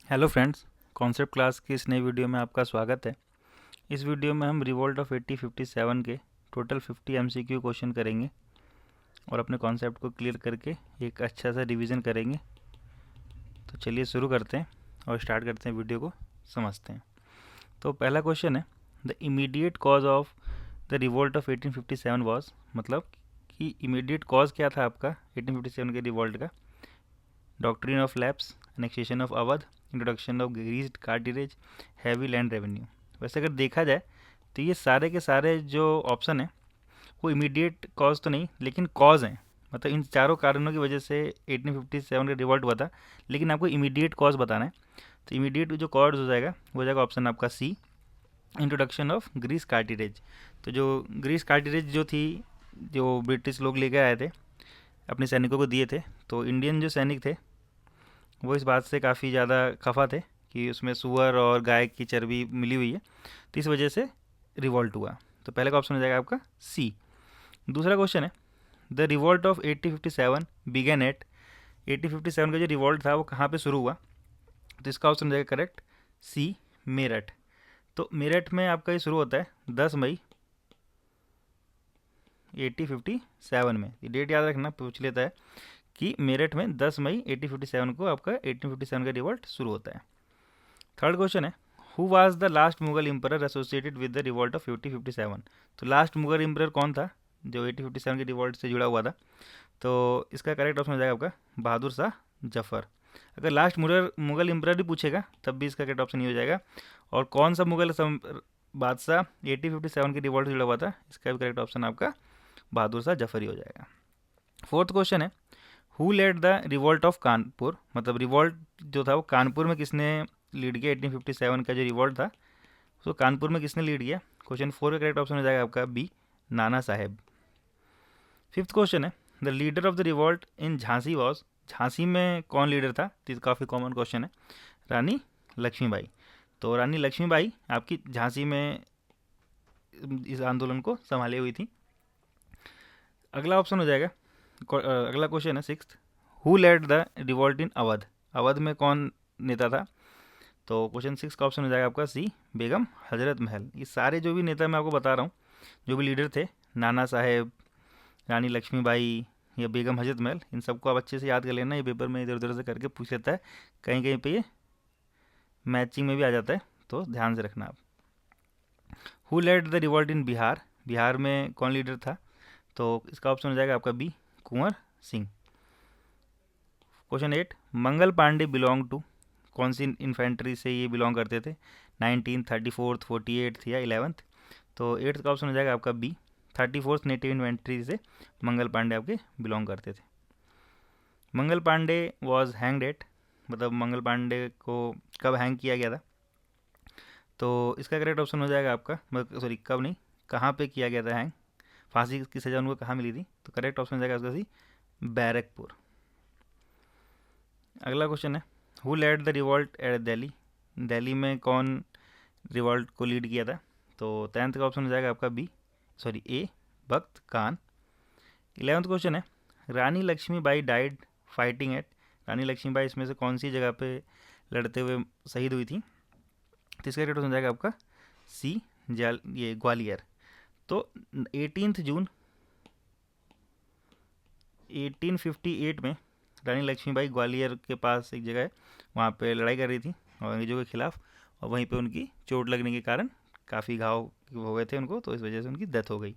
Hello friends, concept class की इस नई वीडियो में आपका स्वागत है। इस वीडियो में हम रिवोल्ट ऑफ 1857 के टोटल 50 एमसीक्यू क्वेश्चन करेंगे और अपने कॉन्सेप्ट को क्लियर करके एक अच्छा सा रिवीजन करेंगे। तो चलिए शुरू करते हैं और स्टार्ट करते हैं, वीडियो को समझते हैं। तो पहला क्वेश्चन है, the immediate cause of the revolt of 1857 was, मतलब कि इमीडिएट कॉज क्या था आपका 1857 के रिवोल्ट का। Doctrine of lapse, annexation of Awadh, introduction of greased cartilage, heavy land revenue. वैसे अगर देखा जाए तो ये सारे के सारे जो ऑप्शन हैं वो इमीडिएट कॉज तो नहीं लेकिन कॉज हैं। मतलब इन चारों कारणों की वजह से 1857 का रिवॉल्ट हुआ था, लेकिन आपको इमीडिएट कॉज बताना है। तो इमीडिएट जो कॉज हो जाएगा वो हो जाएगा ऑप्शन आपका सी, इंट्रोडक्शन ऑफ ग्रीस कार्टिलेज। तो जो ग्रीस कार्टिलेज जो थी, जो ब्रिटिश लोग लेकर आए थे, अपने सैनिकों को दिए थे, तो इंडियन जो सैनिक थे वो इस बात से काफ़ी ज़्यादा खफा थे कि उसमें सुअर और गाय की चर्बी मिली हुई है, तो इस वजह से रिवॉल्ट हुआ। तो पहले का ऑप्शन हो जाएगा आपका सी। दूसरा क्वेश्चन है, the revolt of 1857 began at, 1857 का जो रिवॉल्ट था वो कहाँ पे शुरू हुआ। तो इसका ऑप्शन हो जाएगा करेक्ट सी, मेरठ। तो मेरठ में आपका ये शुरू होता है 10 मई 1857 में। ये डेट याद रखना, पूछ लेता है कि मेरठ में 10 मई 1857 को आपका 1857 का रिवॉल्ट शुरू होता है। थर्ड क्वेश्चन है, who was the last Mughal emperor associated with the revolt of 1857। तो लास्ट मुगल एम्परर कौन था जो 1857 के रिवॉल्ट से जुड़ा हुआ था। तो इसका करेक्ट ऑप्शन हो जाएगा आपका बहादुर शाह जफर। अगर लास्ट मुगल एम्परर भी पूछेगा तब भी इसका करेक्ट ऑप्शन ये हो जाएगा। और कौन सा मुगल बादशाह 1857 के रिवॉल्ट से जुड़ा हुआ था, इसका भी करेक्ट ऑप्शन आपका बहादुर शाह जफर ही हो जाएगा। फोर्थ क्वेश्चन है, who led the revolt of Kanpur. मतलब रिवॉल्ट जो था वो कानपुर में किसने लीड किया। 1857 का जो रिवॉल्ट था उसको कानपुर में किसने लीड किया। क्वेश्चन 4 का करेक्ट ऑप्शन हो जाएगा आपका बी, नाना साहेब। फिफ्थ क्वेश्चन है, the leader of the revolt in Jhansi was. Jhansi में कौन लीडर था, तो काफ़ी कॉमन क्वेश्चन है, रानी लक्ष्मीबाई। तो रानी लक्ष्मीबाई आपकी झांसी में इस आंदोलन को संभाली हुई थी। अगला ऑप्शन हो जाएगा, अगला क्वेश्चन है sixth, who led the revolt in Awadh. Awadh में कौन नेता था। तो क्वेश्चन 6 का ऑप्शन हो जाएगा आपका सी, बेगम हजरत महल। ये सारे जो भी नेता मैं आपको बता रहा हूँ, जो भी लीडर थे, नाना साहेब, रानी लक्ष्मीबाई या बेगम हजरत महल, इन सबको आप अच्छे से याद कर लेना। ये पेपर में इधर उधर से करके पूछ लेता है, कहीं कहीं पे ये मैचिंग में भी आ जाता है, तो ध्यान से रखना आप। Who led the revolt in Bihar. Bihar में कौन लीडर था। तो इसका ऑप्शन हो जाएगा आपका B, Kunwar Singh. Question 8, Mangal Pandey belong to. कौन सी इन्फेंट्री से ये बिलोंग करते थे, 19, 34, 48 या 11th। तो एट्थ का ऑप्शन हो जाएगा आपका बी, 34th नेटिव इन्फेंट्री से मंगल पांडे आपके बिलोंग करते थे। Mangal Pandey was hanged eight, मतलब मंगल पांडे को कब हैंग किया गया था। तो इसका करेक्ट ऑप्शन हो जाएगा आपका, सॉरी कब नहीं, कहाँ पे किया गया था हैंग, फांसी की सज़ा उनको कहाँ मिली थी। तो करेक्ट ऑप्शन हो जाएगा उसका सी, बैरकपुर। अगला क्वेश्चन है, who led the revolt at Delhi. Delhi में कौन रिवॉल्ट को लीड किया था। तो 10th का ऑप्शन हो जाएगा आपका बी, सॉरी ए, बख्त खान। 11th क्वेश्चन है, रानी लक्ष्मीबाई डाइड फाइटिंग एट। रानी लक्ष्मीबाई इसमें से कौन सी जगह पे लड़ते हुए शहीद हुई थी। तो इसका करेक्ट हो जाएगा आपका सी, ये ग्वालियर। तो 18 जून 1858 में रानी लक्ष्मीबाई ग्वालियर के पास एक जगह है, वहाँ पे लड़ाई कर रही थी अंग्रेजों के खिलाफ, और वहीं पे उनकी चोट लगने के कारण काफ़ी घाव हो गए थे उनको, तो इस वजह से उनकी डेथ हो गई।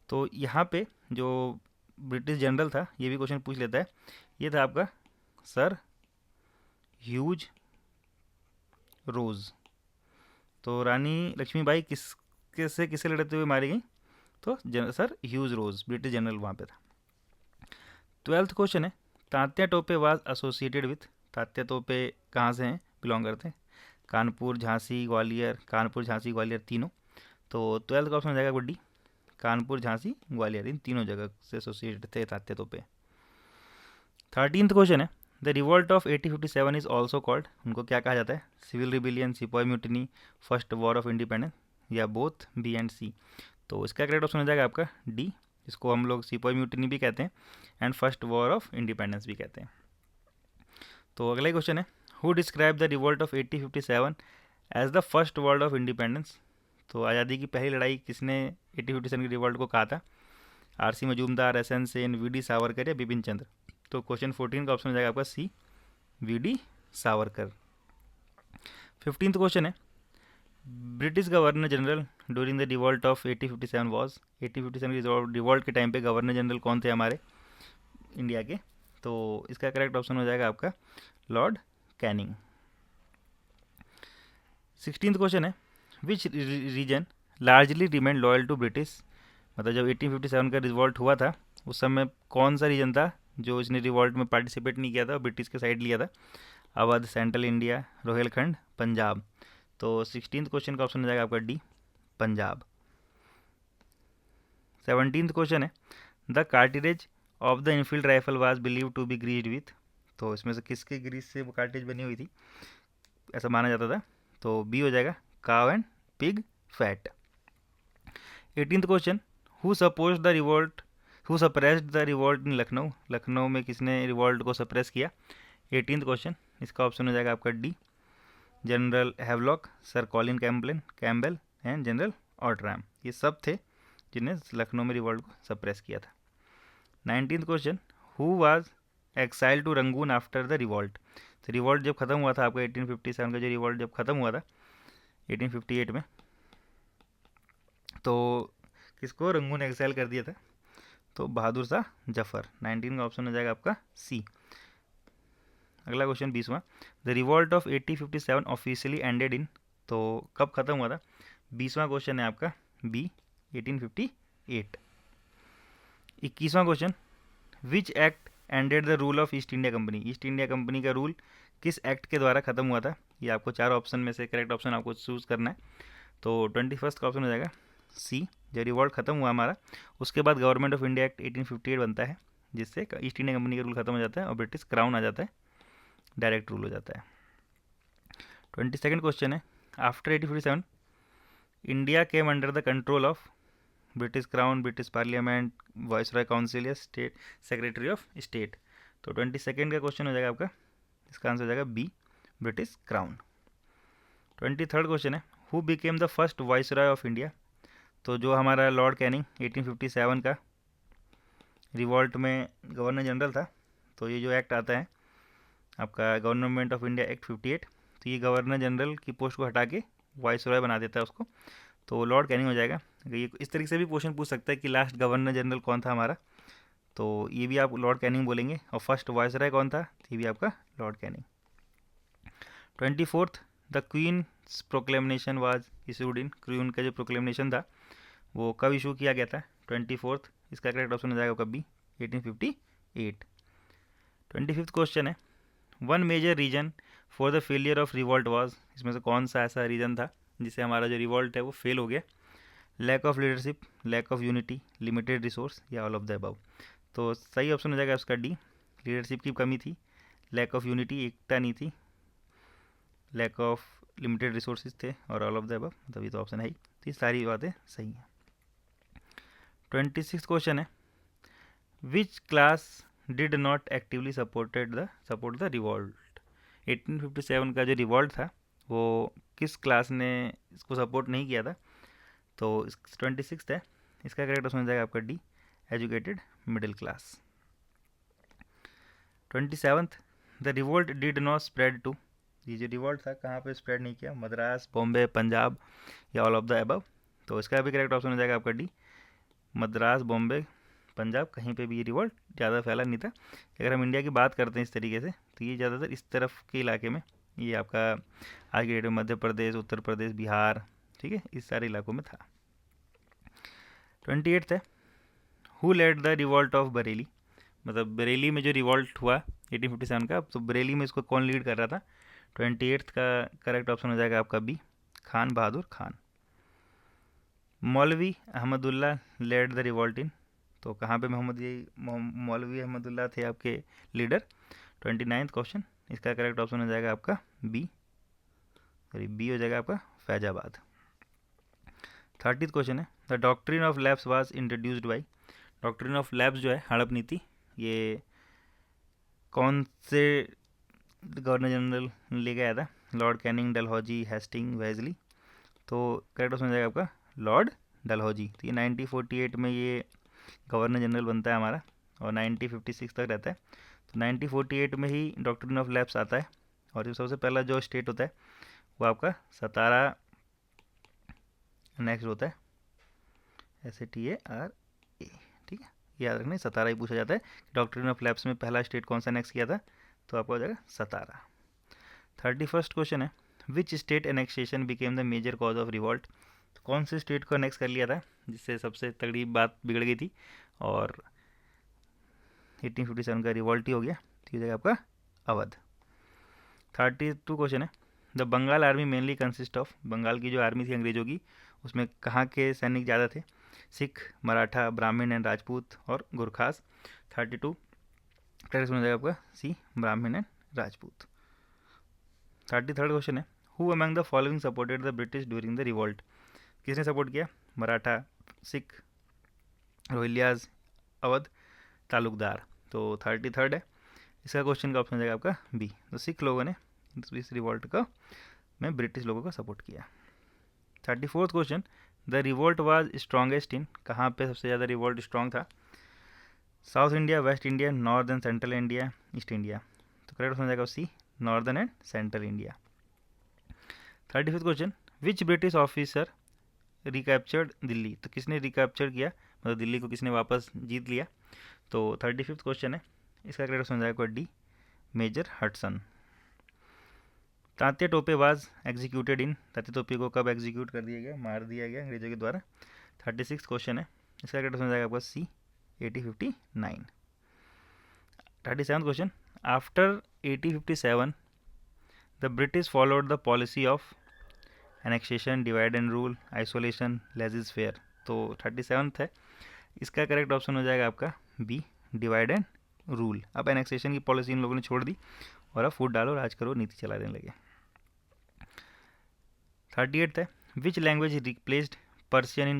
तो यहाँ पे जो ब्रिटिश जनरल था, ये भी क्वेश्चन पूछ लेता है, ये था आपका सर ह्यूज रोज। तो रानी लक्ष्मीबाई किससे लड़ते हुए मारी गई। तो सर ह्यूज रोज ब्रिटिश जनरल वहाँ पे था। 12th क्वेश्चन है, Tatya Tope was associated with. Tatya Tope कहाँ से हैं, बिलोंग करते हैं कानपुर, झांसी, ग्वालियर। कानपुर, झांसी, ग्वालियर तीनों। तो 12th का ऑप्शन हो जाएगा गुड्डी, कानपुर, झांसी, ग्वालियर, इन तीनों जगह से एसोसिएटेड थे तात्या तोपे। 13th क्वेश्चन है, the revolt of 1857 is also called. उनको क्या कहा जाता है, सिविल रिबिलियन, सिपाही mutiny, first war of independence, या बोथ, बी एंड सी। तो इसका करेक्ट ऑप्शन हो जाएगा आपका डी, इसको हम लोग सिपाही म्यूटनी भी कहते हैं and first war of independence भी कहते हैं। तो अगला क्वेश्चन है, who describe the revolt of 1857 as the first world of independence. तो आज़ादी की पहली लड़ाई किसने 1857 की रिवोल्ट को कहा था? RC. Majumdar, SN. Sen, VD. Savarkar या बिपिन चंद्र। तो क्वेश्चन 14 का ऑप्शन हो जाएगा आपका सी, वी.डी. सावरकर। 15th क्वेश्चन है, British governor general during the revolt of 1857 was. 1857 की रिवोल्ट के टाइम पे गवर्नर जनरल कौन थे हमारे इंडिया के? तो इसका करेक्ट ऑप्शन हो जाएगा आपका लॉर्ड कैनिंग। 16th क्वेश्चन है, which region largely remain loyal to British. मतलब जब 1857 का रिवॉल्ट हुआ था उस समय कौन सा रीजन था जो इसने रिवॉल्ट में पार्टिसिपेट नहीं किया था, ब्रिटिश के साइड लिया था? Awadh, central India, Rohilkhand, Punjab. तो 16th क्वेश्चन का ऑप्शन हो जाएगा आपका डी, पंजाब। 17th क्वेश्चन है, the cartridge of the Enfield rifle was believe to be greased with. तो इसमें से किसके ग्रीस से वो कार्टिलेज बनी हुई थी ऐसा माना जाता था? तो बी हो जाएगा, काव and pig fat. 18th question, who suppose the revolt, who suppressed the revolt in Lucknow. Lucknow में किसने रिवोल्ट को सप्रेस किया? 18th क्वेश्चन, इसका ऑप्शन हो जाएगा आपका D, general Havelock, sir Colin Campbell and general Outram. ये सब थे जिन्हें लखनऊ में रिवोल्ट को सप्रेस किया था। 19th question, who was exile to Rangoon after the revolt. तो रिवोल्ट जब खत्म हुआ था आपका 1857 का जो रिवोल्ट जब खत्म हुआ था 1858 में, तो किसको रंगून एक्साइल कर दिया था? तो बहादुर शाह जफर। 19 का ऑप्शन हो जाएगा आपका सी। अगला क्वेश्चन 20वां, the revolt of 1857 officially ended in. तो कब खत्म हुआ था? 20वां क्वेश्चन है आपका बी, 1858। 21वां question, which act ended the rule of East India company. East India company का रूल किस एक्ट के द्वारा खत्म हुआ था? ये आपको चार ऑप्शन में से करेक्ट ऑप्शन आपको चूज करना है। तो 21st का ऑप्शन हो जाएगा सी, जब रिवॉल्ट खत्म हुआ हमारा उसके बाद गवर्नमेंट ऑफ इंडिया एक्ट 1858 बनता है जिससे ईस्ट इंडिया कंपनी का रूल खत्म हो जाता है और ब्रिटिश क्राउन आ जाता है, डायरेक्ट रूल हो जाता है। 22nd क्वेश्चन है, after 1857 India came under the control of British crown, British parliament, viceroy council या स्टेट सेक्रेटरी ऑफ स्टेट। तो 22nd का क्वेश्चन हो जाएगा आपका, इसका आंसर हो जाएगा B, British crown. 23rd question है, who became the first viceroy of India. तो जो हमारा लॉर्ड कैनिंग 1857 का रिवॉल्ट में गवर्नर जनरल था, तो ये जो एक्ट आता है आपका गवर्नमेंट ऑफ इंडिया एक्ट 58, तो ये गवर्नर जनरल की पोस्ट को हटा के वाइसरॉय बना देता है उसको, तो लॉर्ड कैनिंग हो जाएगा। ये इस तरीके से भी क्वेश्चन पूछ सकता है कि लास्ट गवर्नर जनरल कौन था हमारा, तो ये भी आप लॉर्ड कैनिंग बोलेंगे। और फर्स्ट वाइसरॉय कौन था, तो ये भी आपका lord Canning. 24th, the queen's proclamation was issued in. Queen का जो प्रोक्लेमिनेशन था वो कब इशू किया गया था? 24th। इसका करेक्ट ऑप्शन हो जाएगा कभी 1858। 25th क्वेश्चन है, one major reason for the failure of revolt was. इसमें से कौन सा ऐसा रीजन था जिससे हमारा जो रिवॉल्ट है वो फेल हो गया? Lack of leadership, lack of unity, limited resource या ऑल ऑफ द अबव। तो सही ऑप्शन हो जाएगा उसका डी, लीडरशिप की कमी थी, लैक ऑफ यूनिटी, एकता नहीं थी, लैक ऑफ लिमिटेड रिसोर्सेज थे और ऑल ऑफ द अबव, तभी तो ऑप्शन है ही। तो ये सारी बातें सही हैं। 26th क्वेश्चन है, which class did not actively support the revolt. 1857 का जो रिवॉल्ट था वो किस क्लास ने इसको सपोर्ट नहीं किया था? तो 26th है, इसका करेक्ट ऑप्शन हो जाएगा आपका D, educated middle class. 27th, the revolt did not spread to. ये जो रिवॉल्ट था कहाँ पे स्प्रेड नहीं किया? मद्रास, बॉम्बे, पंजाब या ऑल ऑफ द अबव। तो इसका भी करेक्ट ऑप्शन हो जाएगा आपका डी, मद्रास, बॉम्बे, पंजाब, कहीं पे भी ये रिवॉल्ट ज़्यादा फैला नहीं था। अगर हम इंडिया की बात करते हैं इस तरीके से तो ये ज़्यादातर इस तरफ के इलाके में, ये आपका आज के डेट में मध्य प्रदेश, उत्तर प्रदेश, बिहार, ठीक है, इस सारे इलाकों में था। 28th है, who led the revolt of Bareilly. मतलब बरेली में जो रिवॉल्ट हुआ 1857 का, तो बरेली में इसको कौन लीड कर रहा था? 28th का करेक्ट ऑप्शन हो जाएगा आपका B, Khan Bahadur Khan. Maulvi Ahmadullah led the revolt in. तो कहाँ पे मौलवी अहमदुल्ला थे आपके लीडर? 29th क्वेश्चन, इसका करेक्ट ऑप्शन हो जाएगा आपका बी, सॉरी बी हो जाएगा आपका फैजाबाद। 30th क्वेश्चन है, the doctrine of lapse was introduced by. Doctrine of lapse जो है, हड़प नीति, ये कौन से गवर्नर जनरल ले गया था, lord Canning, Dalhousie, Hasting, Wellesley. तो करेक्ट ऑप्शन हो जाएगा आपका लॉर्ड डलहौजी। तो ये 1948 में ये गवर्नर जनरल बनता है हमारा और 1956 तक रहता है। तो 1948 में ही डॉक्ट्रिन ऑफ लैप्स आता है और ये सबसे पहला जो स्टेट होता है वो आपका सतारा नेक्स्ट होता है, SATARA। ठीक है, याद रखना सतारा ही पूछा जाता है। डॉक्ट्रिन ऑफ लैप्स में पहला स्टेट कौन सा नेक्स्ट किया था, तो आपका हो जाएगा सतारा। 31st क्वेश्चन है, which state annexation became the major cause of revolt. तो कौन से स्टेट को एनेक्स कर लिया था जिससे सबसे तगड़ी बात बिगड़ गई थी और 1857 का रिवॉल्ट ही हो गया। तो ये जाएगा आपका अवध। 32 क्वेश्चन है, the Bengal army mainly consist of. Bengal की जो आर्मी थी अंग्रेजों की उसमें कहाँ के सैनिक ज़्यादा थे, सिख, मराठा, ब्राह्मण एंड राजपूत और गुरखास। 32 करेक्ट हो जाएगा आपका सी, ब्राह्मण एंड राजपूत। 33rd क्वेश्चन है, who among the following supported the British during the revolt. किसने सपोर्ट किया, मराठा, सिख, रोहिलियाज, अवध, तालुकदार। तो 33rd है इसका क्वेश्चन का ऑप्शन हो जाएगा आपका बी। तो सिख लोगों ने इस रिवॉल्ट का में ब्रिटिश लोगों का सपोर्ट किया। 34th question, the revolt was strongest in. कहाँ पे सबसे ज़्यादा रिवॉल्ट स्ट्रॉन्ग था, south India, west India, north and central India, east India. तो करेक्ट हो जाएगा C, northern and central India. 35th question, which British officer recaptured Delhi. तो किसने रिकैप्चर किया, मतलब दिल्ली को किसने वापस जीत लिया। तो 35th क्वेश्चन है इसका करेक्ट हो जाएगा D, major Hudson. Tatya Tope was executed in. Tatya Tope को कब एग्जीक्यूट कर दिया गया, मार दिया गया अंग्रेजों के द्वारा। 36 क्वेश्चन है इसका करेक्ट हो जाएगा आपका C, 1859। 37th question, after 1857 the British followed the policy of annexation, divide and rule, isolation, laissez faire. तो 37th है इसका करेक्ट ऑप्शन हो जाएगा आपका बी, डिवाइड एंड रूल। अब एनेक्सेशन की पॉलिसी इन लोगों ने छोड़ दी और अब फूट डालो राज करो नीति चला देने लगे। 38th है, which language replaced Persian in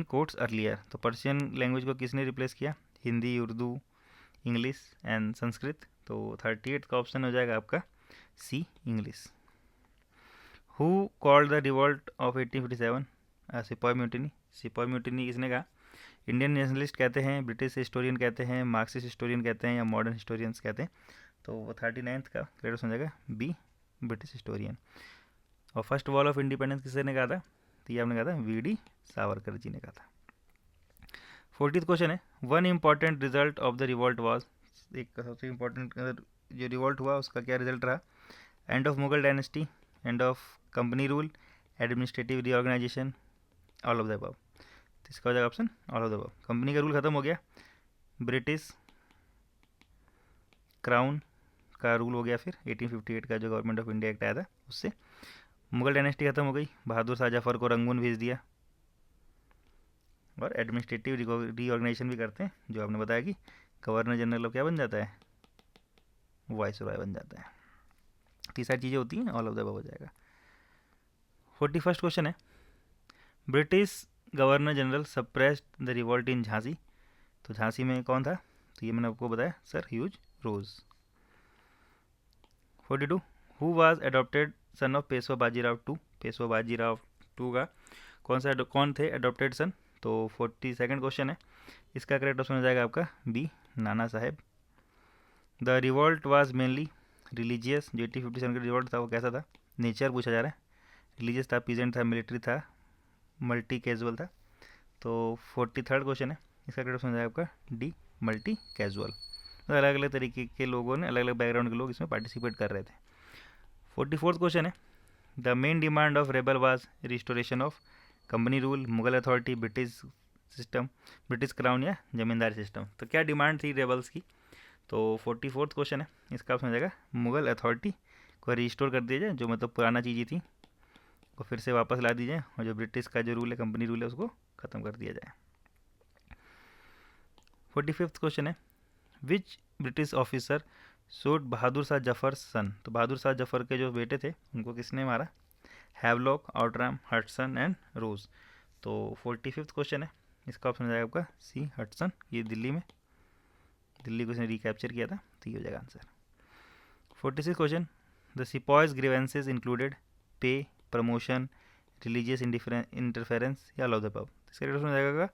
courts earlier. तो पर्शियन लैंग्वेज को किसने रिप्लेस किया, हिंदी, उर्दू, इंग्लिश एंड संस्कृत। तो 38th का ऑप्शन हो जाएगा आपका C, English. Who called the revolt of 1857 sipahi mutiny. सिपाही म्यूटिनी किसने कहा, इंडियन नेशनलिस्ट कहते हैं, ब्रिटिश हिस्टोरियन कहते हैं, मार्क्सिस्ट हिस्टोरियन कहते हैं या मॉडर्न हिस्टोरियंस कहते हैं। तो वो 39th का करेक्ट हो जाएगा बी, ब्रिटिश हिस्टोरियन। और फर्स्ट वॉल ऑफ इंडिपेंडेंस किसने कहा था, तो ये आपने कहा था VD सावरकर जी ने कहा था। 40th क्वेश्चन है, one important result of the revolt was. एक सबसे इम्पोर्टेंट जो रिवॉल्ट हुआ उसका क्या रिजल्ट रहा, end of Mughal dynasty, end of company rule, administrative reorganisation, all of the above. तो इसका हो जाएगा option all of the above. Company का रूल खत्म हो गया, ब्रिटिश क्राउन का रूल हो गया, फिर 1858 का जो गवर्नमेंट ऑफ इंडिया एक्ट आया था उससे। मुगल डायनेस्टी खत्म हो गई, बहादुर शाह जफर को रंगून भेज दिया। और एडमिनिस्ट्रेटिव रीऑर्गेनाइजेशन भी करते हैं, जो आपने बताया कि गवर्नर जनरल अब क्या बन जाता है, वाइसरॉय बन जाता है। तो सारी चीज़ें होती हैं, ऑल ऑफ द अबव हो जाएगा। 41st क्वेश्चन है, British governor general suppressed the revolt इन झांसी। तो झांसी में कौन था, तो ये मैंने आपको बताया sir Hugh Rose. 42, who was adopted son of Peshwa Bajirao two. Peshwa Bajirao two का कौन थे एडॉप्टेड सन। तो 42nd क्वेश्चन है इसका करेक्ट ऑप्शन हो जाएगा आपका B, Nana Saheb. The revolt was mainly religious. जो 1857 का रिवॉल्ट था वो कैसा था, नेचर पूछा जा रहा है, रिलीजियस था, पीजेंट था, मिलिट्री था, मल्टी कैजुअल था। तो 43rd क्वेश्चन है इसका करेक्ट ऑप्शन हो जाएगा आपका डी, मल्टी कैजुअल। तो अलग अलग तरीके के लोगों ने, अलग अलग बैकग्राउंड के लोग इसमें पार्टिसिपेट कर रहे थे। 44th क्वेश्चन है, the main demand of rebel was restoration of company rule, Mughal authority, British system, British crown या जमींदारी सिस्टम। तो क्या डिमांड थी रेबल्स की, तो 44th क्वेश्चन है इसका ऑप्शन हो जाएगा मुगल अथॉरिटी को रिस्टोर कर दिया जाए, जो मतलब पुराना चीज़ें थी वो फिर से वापस ला दी जाए, और जो ब्रिटिश का जो रूल है, कंपनी रूल है, उसको ख़त्म कर दिया जाए। 45th क्वेश्चन है, विच British officer shoot Bahadur Shah Zafar सन। तो बहादुर शाह जफर के जो बेटे थे उनको किसने मारा, हैवलॉक, आउटरैम, हटसन एंड रोज। तो 45th क्वेश्चन है इसका ऑप्शन हो जाएगा आपका सी, हटसन। ये दिल्ली को इसने रिकैप्चर किया था, तो ये हो जाएगा answer. 46 question, the sepoys grievances included पे, प्रमोशन, रिलीजियस इंटरफेरेंस या ऑल ऑफ द अबव। इसका क्वेश्चन हो जाएगा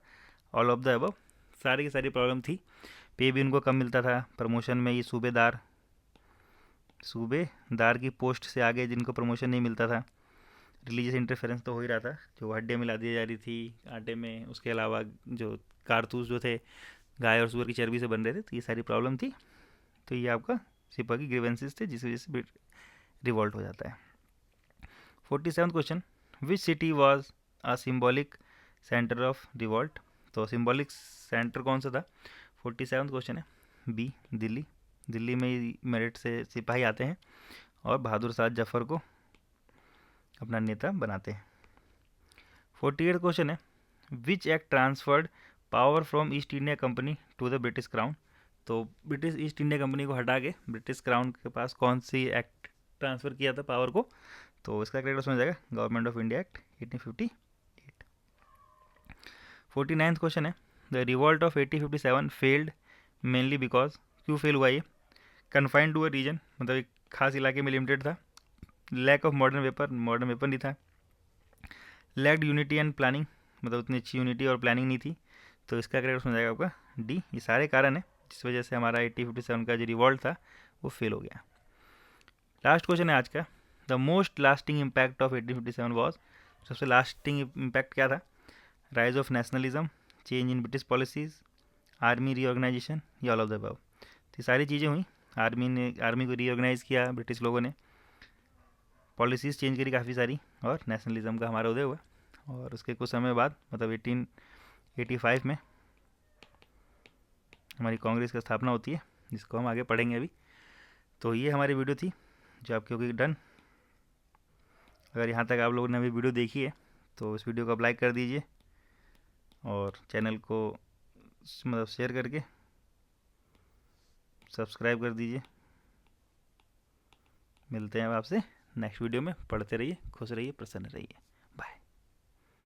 ऑल ऑफ द अबव। सारी की सारी प्रॉब्लम थी। पे भी उनको कम मिलता था, प्रमोशन में ये सूबेदार की पोस्ट से आगे जिनको प्रमोशन नहीं मिलता था, रिलीजियस इंटरफेरेंस तो हो ही रहा था, जो हड्डियाँ मिला दी जा रही थी आटे में, उसके अलावा जो कारतूस जो थे गाय और सूअर की चर्बी से बन रहे थे, तो ये सारी प्रॉब्लम थी। तो ये आपका सिपा की ग्रीवेंसेस थे, जिस वजह से रिवॉल्ट हो जाता है। 47 question, which city was a symbolic centre of revolt. तो सिम्बॉलिक सेंटर कौन सा था? 47 क्वेश्चन है, बी दिल्ली। दिल्ली में मेरठ से सिपाही आते हैं और बहादुर शाह जफर को अपना नेता बनाते हैं। 48 क्वेश्चन है, which act transferred power from East India Company to the British crown. तो ब्रिटिश ईस्ट इंडिया कंपनी को हटा के ब्रिटिश क्राउन के पास कौन सी एक्ट ट्रांसफ़र किया था पावर को? तो इसका करेक्ट उसमें जाएगा government of India act 1858। 49th question है, the revolt of 1857 failed mainly because. क्यों फेल हुआ ये? कन्फाइंड टू अ रीजन, मतलब एक खास इलाके में लिमिटेड था। लैक ऑफ मॉडर्न वेपर नहीं था। लैक्ड यूनिटी एंड प्लानिंग, मतलब उतनी अच्छी यूनिटी और प्लानिंग नहीं थी। तो इसका करेक्ट उसमें जाएगा आपका डी। ये सारे कारण है जिस वजह से हमारा 1857 का जो रिवॉल्ट था वो फेल हो गया। लास्ट क्वेश्चन है आज का, the most lasting impact of 1857 was. सबसे लास्टिंग इम्पैक्ट क्या था? Rise of nationalism, change in British policies, army reorganisation या ऑल ऑफ द अबव। तो ये सारी चीज़ें हुई। आर्मी को रीऑर्गेनाइज किया ब्रिटिश लोगों ने, पॉलिसीज़ चेंज करी काफ़ी सारी, और नेशनलिज्म का हमारा उदय हुआ। और उसके कुछ समय बाद, मतलब 1885 में हमारी कांग्रेस की स्थापना होती है, जिसको हम आगे पढ़ेंगे अभी। तो ये हमारी वीडियो थी जो आपकी होगी डन। अगर यहाँ तक आप लोगों ने अभी वीडियो देखी है तो इस वीडियो को आप लाइक कर दीजिए और चैनल को मतलब शेयर करके सब्सक्राइब कर दीजिए। मिलते हैं आपसे नेक्स्ट वीडियो में। पढ़ते रहिए, खुश रहिए, प्रसन्न रहिए।